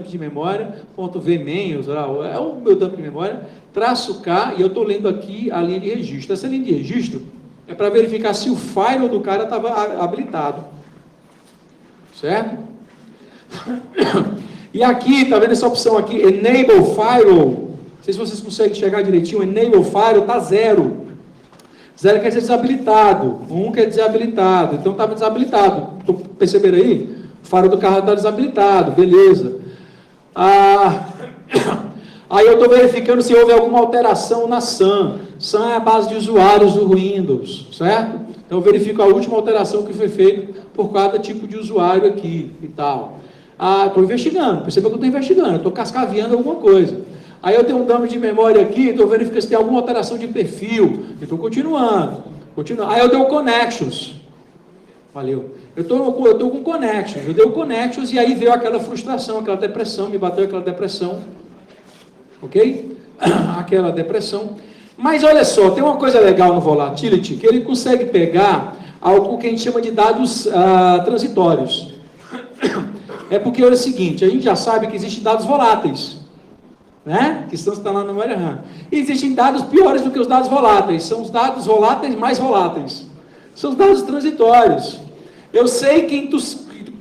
de memória, ponto V mails, é o meu dump de memória, traço K, e eu estou lendo aqui a linha de registro. Essa linha de registro é para verificar se o firewall do cara estava habilitado, certo? E aqui, está vendo essa opção aqui, Enable Firewall, não sei se vocês conseguem chegar direitinho, Enable Firewall está 0. 0 quer dizer desabilitado, 1 quer dizer habilitado, então estava desabilitado. Perceberam aí? O firewall do carro está desabilitado, beleza. Aí eu estou verificando se houve alguma alteração na SAM. SAM é a base de usuários do Windows, certo? Então eu verifico a última alteração que foi feita por cada tipo de usuário aqui e tal. Estou investigando, perceba que eu estou investigando, estou cascaveando alguma coisa. Aí eu tenho um dump de memória aqui, estou verificando se tem alguma alteração de perfil, estou continuando. Aí eu dei connections, valeu. Eu estou com connections, eu dei o connections e aí veio aquela frustração, aquela depressão, me bateu aquela depressão, ok? Aquela depressão. Mas olha só, tem uma coisa legal no Volatility, que ele consegue pegar algo que a gente chama de dados transitórios. É porque é o seguinte, a gente já sabe que existem dados voláteis, né? Que estão instalados na memória RAM. E existem dados piores do que os dados voláteis, são os dados voláteis mais voláteis. São os dados transitórios. Eu sei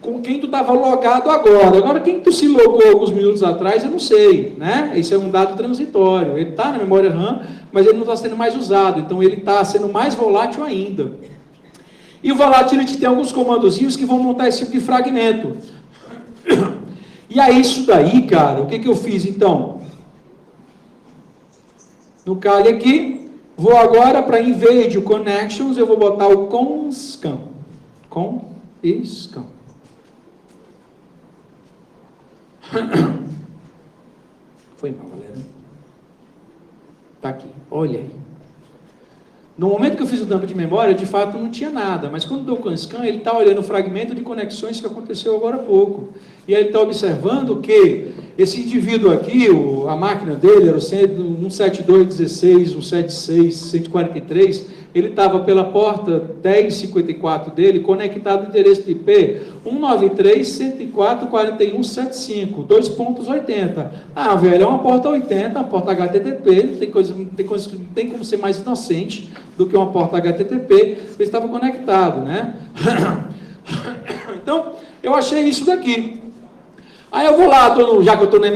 com quem tu estava logado agora quem tu se logou alguns minutos atrás, eu não sei, né? Esse é um dado transitório, ele está na memória RAM, mas ele não está sendo mais usado, então ele está sendo mais volátil ainda. E o Volatility tem alguns comandozinhos que vão montar esse tipo de fragmento. E aí isso daí, cara, o que eu fiz então? No Kali aqui, vou agora para Invade Connections, eu vou botar o conscan. Conscan. Foi mal, galera. Tá aqui, olha aí. No momento que eu fiz o dump de memória, de fato não tinha nada, mas quando dou o conscan, ele está olhando o fragmento de conexões que aconteceu agora há pouco. E aí ele está observando que esse indivíduo aqui, a máquina dele era o 172.16, 176, 143, ele estava pela porta 1054 dele, conectado no endereço de IP 193.104.41.75, 2.80. Velho, é uma porta 80, uma porta HTTP, não tem como ser mais inocente do que uma porta HTTP, ele estava conectado, né? Então, eu achei isso daqui. Aí eu vou lá, já que eu estou no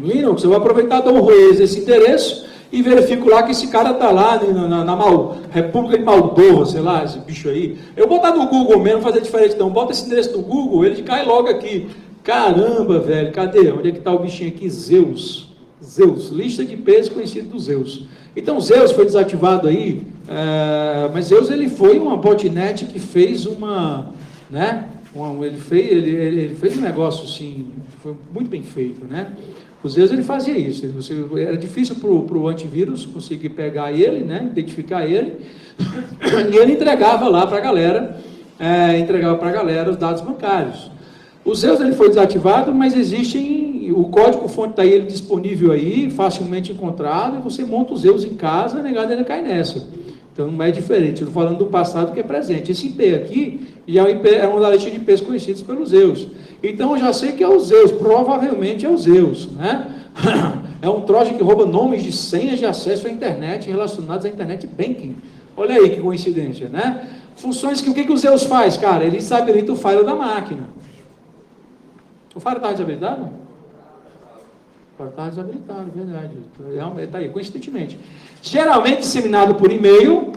Linux, eu vou aproveitar e dar um roês esse endereço e verifico lá que esse cara está lá na República de Moldova, sei lá, esse bicho aí. Eu vou botar no Google mesmo, fazer diferente não. Bota esse endereço no Google, ele cai logo aqui. Caramba, velho, cadê? Onde é que está o bichinho aqui? Zeus, lista de IPs conhecido do Zeus. Então Zeus foi desativado aí, mas Zeus ele foi uma botnet que fez uma, né? Ele fez um negócio assim, foi muito bem feito, né? O Zeus ele fazia isso, era difícil para o antivírus conseguir pegar ele, né? Identificar ele, e ele entregava lá para a galera, os dados bancários. O Zeus ele foi desativado, mas o código-fonte está aí disponível aí, facilmente encontrado, e você monta o Zeus em casa, a negada ele cai nessa. Então não é diferente, estou falando do passado que é presente. Esse IP aqui é uma da lista de IPs conhecidos pelos Zeus. Então eu já sei que é o Zeus, provavelmente é o Zeus, né? É um trojan que rouba nomes de senhas de acesso à internet relacionados à internet banking. Olha aí que coincidência, né? Funções que o que o Zeus faz, cara? Ele desabilita o firewall da máquina. O firewall está desabilitado? O firewall está desabilitado, verdade. Está aí, coincidentemente. Geralmente disseminado por e-mail,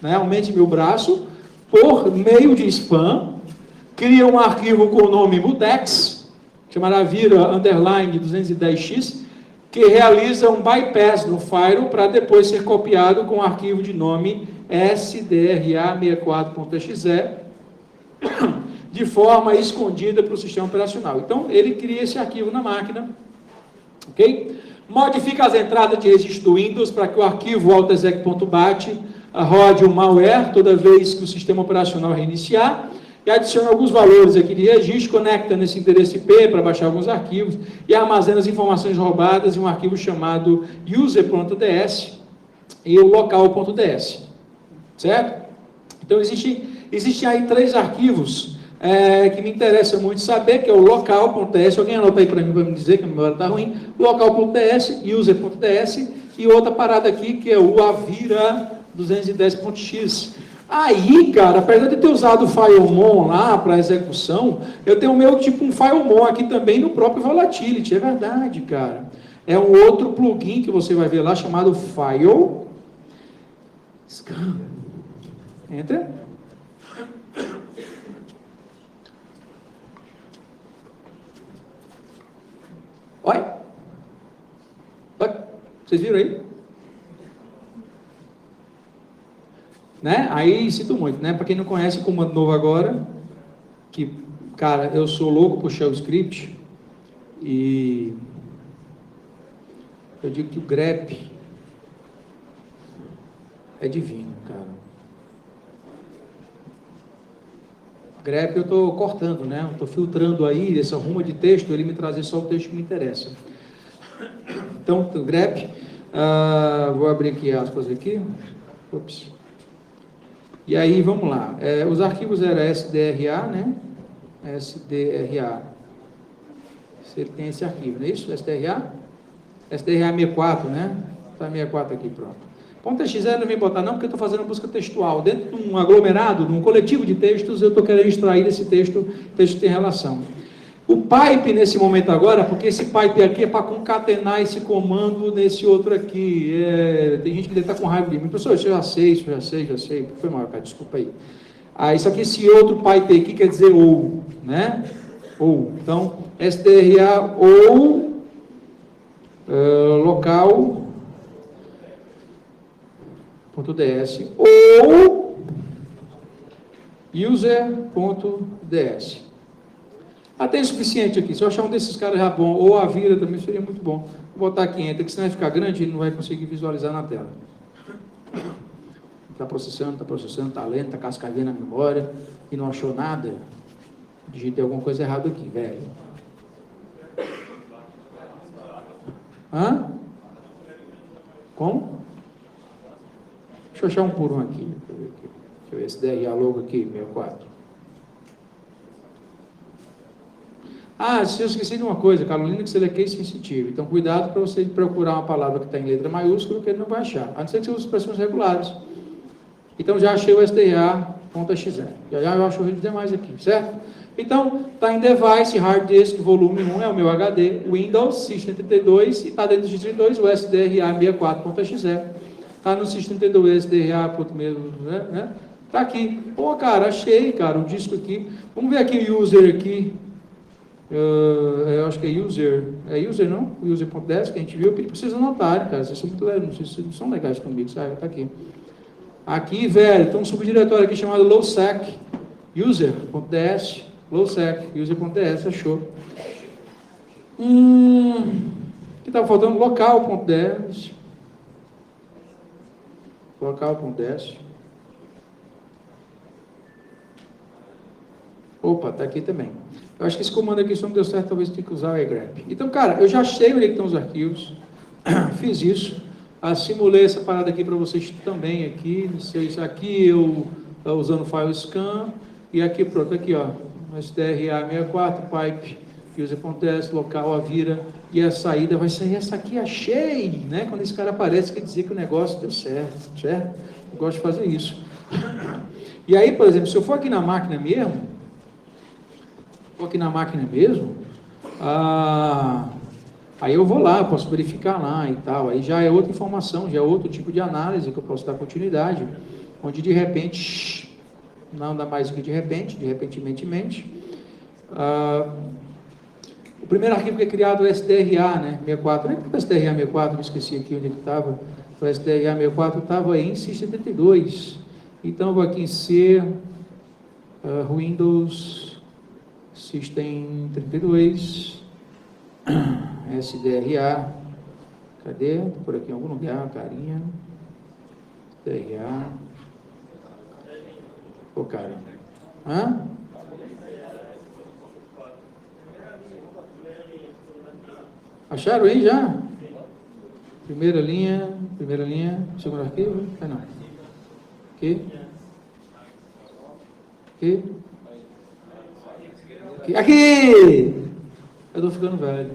né? Aumente meu braço, por meio de spam, cria um arquivo com o nome mutex, chamará vira underline 210x, que realiza um bypass no firewall para depois ser copiado com o arquivo de nome sdra64.exe de forma escondida para o sistema operacional. Então, ele cria esse arquivo na máquina, ok? Modifica as entradas de registro do Windows para que o arquivo autoexec.bat rode o malware toda vez que o sistema operacional reiniciar, e adiciona alguns valores aqui de registro, conecta nesse endereço IP para baixar alguns arquivos, e armazena as informações roubadas em um arquivo chamado user.ds e o local.ds, certo? Então, existem aí 3 arquivos que me interessa muito saber, que é o local.ds, alguém anota aí para mim, para me dizer que a memória está ruim, local.ds, user.ds, e outra parada aqui, que é o avira 210.x. Aí, cara, apesar de ter usado o FileMon lá para execução, eu tenho o meu tipo um FileMon aqui também no próprio Volatility, é verdade, cara. É um outro plugin que você vai ver lá chamado File Scan. Entra. Olha. Vocês viram aí? Né? Aí sinto muito, né? Para quem não conhece o comando novo agora, que, cara, eu sou louco por shell script e eu digo que o grep é divino, cara. Grep eu estou cortando, né? Eu estou filtrando aí essa ruma de texto, ele me trazer só o texto que me interessa. Então, o grep, vou abrir aqui aspas aqui. Ops. E aí, vamos lá. Os arquivos eram SDRA, né? SDRA. Você tem esse arquivo, não é isso? SDRA? SDRA 64, né? Está 64 aqui, pronto. .exe não vem botar não, porque eu estou fazendo busca textual. Dentro de um aglomerado, de um coletivo de textos, eu estou querendo extrair desse texto que tem relação. O pipe, nesse momento agora, porque esse pipe aqui é para concatenar esse comando nesse outro aqui. Tem gente que deve estar com raiva de mim. Professor, isso eu já sei. Foi mal, cara, desculpa aí. Isso aqui, esse outro pipe aqui quer dizer ou, né? Ou. Então, SDRA ou local.ds ou user.ds. Tem o suficiente aqui. Se eu achar um desses caras já bom, ou a vira também seria muito bom. Vou botar aqui, entra, que senão vai ficar grande e ele não vai conseguir visualizar na tela. Está processando, está lento, está cascadinho na memória e não achou nada. Digitei alguma coisa errada aqui, velho. Hã? Como? Deixa eu achar um por um aqui. Deixa eu ver esse DRA logo aqui, 64. Se eu esqueci de uma coisa, Carolina, que você lê case sensitive. Então, cuidado para você procurar uma palavra que está em letra maiúscula, que ele não vai achar. A não ser que você use expressões regulares. Então, já achei o SDA.exe. Já eu acho o demais aqui, certo? Então, está em device, hard disk, volume 1, é o meu HD, Windows, System 32, e está dentro do System 32 o SDRA64.exe. Está no System 32, SDRA.mesmo, né? Está aqui. Pô, cara, achei, cara, o disco aqui. Vamos ver aqui o user aqui. Eu acho que é user não? O user.ds que a gente viu, que precisa anotar, cara, vocês são muito legais, vocês não são legais comigo, sabe? Tá aqui. Aqui, velho, tem um subdiretório aqui chamado lowsec, user.ds, lowsec, user.ds, achou. Que estava faltando? Local.ds. Local.ds. Opa, está aqui também. Eu acho que esse comando aqui só não deu certo, talvez tenha que usar o egrep. Então, cara, eu já sei onde estão os arquivos, fiz isso, simulei essa parada aqui para vocês também aqui. Isso aqui eu usando o file scan, e aqui pronto, aqui ó, SDRA64, pipe, user.ds, local, avira, e a saída vai sair essa aqui, achei, né? Quando esse cara aparece, quer dizer que o negócio deu certo, certo? Eu gosto de fazer isso. E aí, por exemplo, se eu for aqui na máquina mesmo, aí eu vou lá, posso verificar lá e tal, aí já é outra informação, já é outro tipo de análise que eu posso dar continuidade, onde de repente, nada mais que de repentemente, o primeiro arquivo que é criado é o SDRA, né, 64, não é que o SDRA 64, eu esqueci aqui onde ele estava, o SDRA 64 estava em Sys32, então eu vou aqui em C, Windows, System 32, SDRA, cadê? Por aqui em algum lugar, carinha, SDRA, ô cara, acharam aí já? Primeira linha, segundo arquivo, não, aqui, aqui, eu estou ficando velho,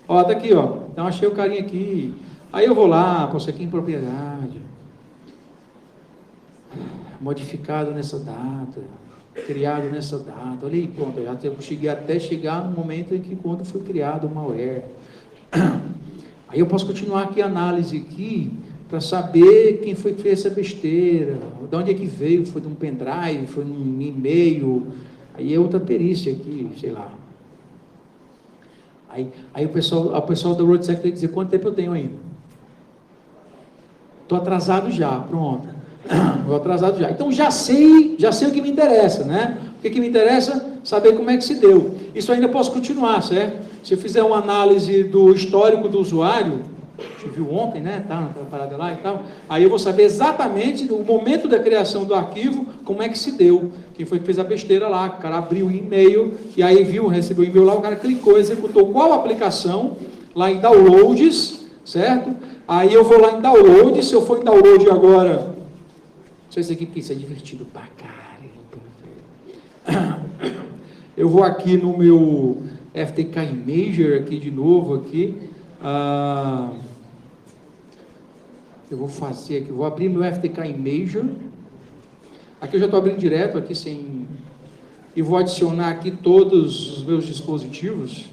ó, tá aqui, ó, então achei o carinha aqui, aí eu vou lá, posso aqui em propriedade, modificado nessa data, criado nessa data, olha aí, pronto, eu já cheguei até chegar no momento em que quando foi criado o malware, aí eu posso continuar aqui a análise aqui, para saber quem foi que fez essa besteira, de onde é que veio, foi de um pendrive, foi num e-mail, aí é outra perícia aqui, sei lá. Aí o pessoal da RoadSec tem que dizer quanto tempo eu tenho ainda. Estou atrasado já, pronto. Estou atrasado já. Então já sei o que me interessa, né? O que me interessa? Saber como é que se deu. Isso ainda posso continuar, certo? Se eu fizer uma análise do histórico do usuário, a gente viu ontem, né? Tá naquela parada lá e tal. Aí eu vou saber exatamente o momento da criação do arquivo, como é que se deu. Quem foi que fez a besteira lá? O cara abriu o e-mail e aí recebeu o e-mail lá, o cara clicou, executou qual aplicação lá em downloads, certo? Aí eu vou lá em download, se eu for em download agora, só isso aqui porque isso é divertido pra caramba. Eu vou aqui no meu FTK Imager aqui de novo aqui. Eu vou fazer aqui, vou abrir meu FTK Imager. Aqui eu já estou abrindo direto aqui sem, e vou adicionar aqui todos os meus dispositivos.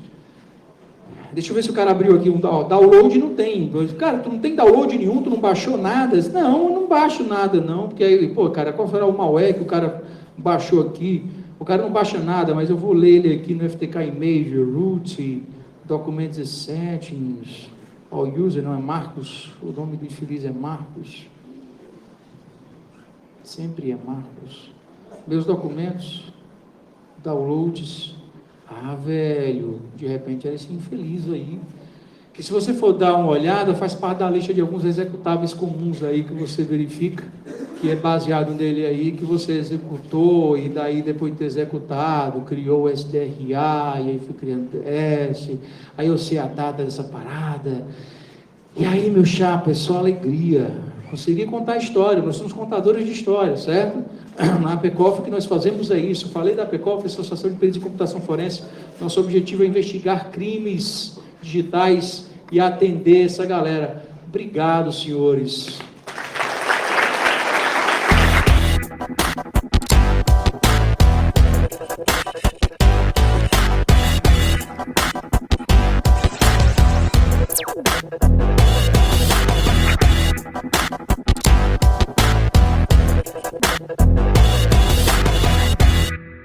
Deixa eu ver se o cara abriu aqui um download, não tem. Cara, tu não tem download nenhum, tu não baixou nada? Não, eu não baixo nada não, porque aí, pô, cara, qual será o malware que o cara baixou aqui? O cara não baixa nada, mas eu vou ler ele aqui no FTK Imager, root, Documents and Settings, all user, não é Marcos, o nome do infeliz é Marcos, sempre é Marcos, meus documentos, downloads, velho, de repente era esse infeliz aí, que se você for dar uma olhada, faz parte da lista de alguns executáveis comuns aí que você verifica, que é baseado nele aí, que você executou, e daí depois de ter executado, criou o SDRA, e aí foi criando DS, aí eu sei a data dessa parada, e aí, meu chapa, é só alegria, consegui contar a história, nós somos contadores de história, certo? Na APCOF, o que nós fazemos é isso, eu falei da APCOF, Associação de Peritos de Computação Forense, nosso objetivo é investigar crimes digitais e atender essa galera. Obrigado, senhores.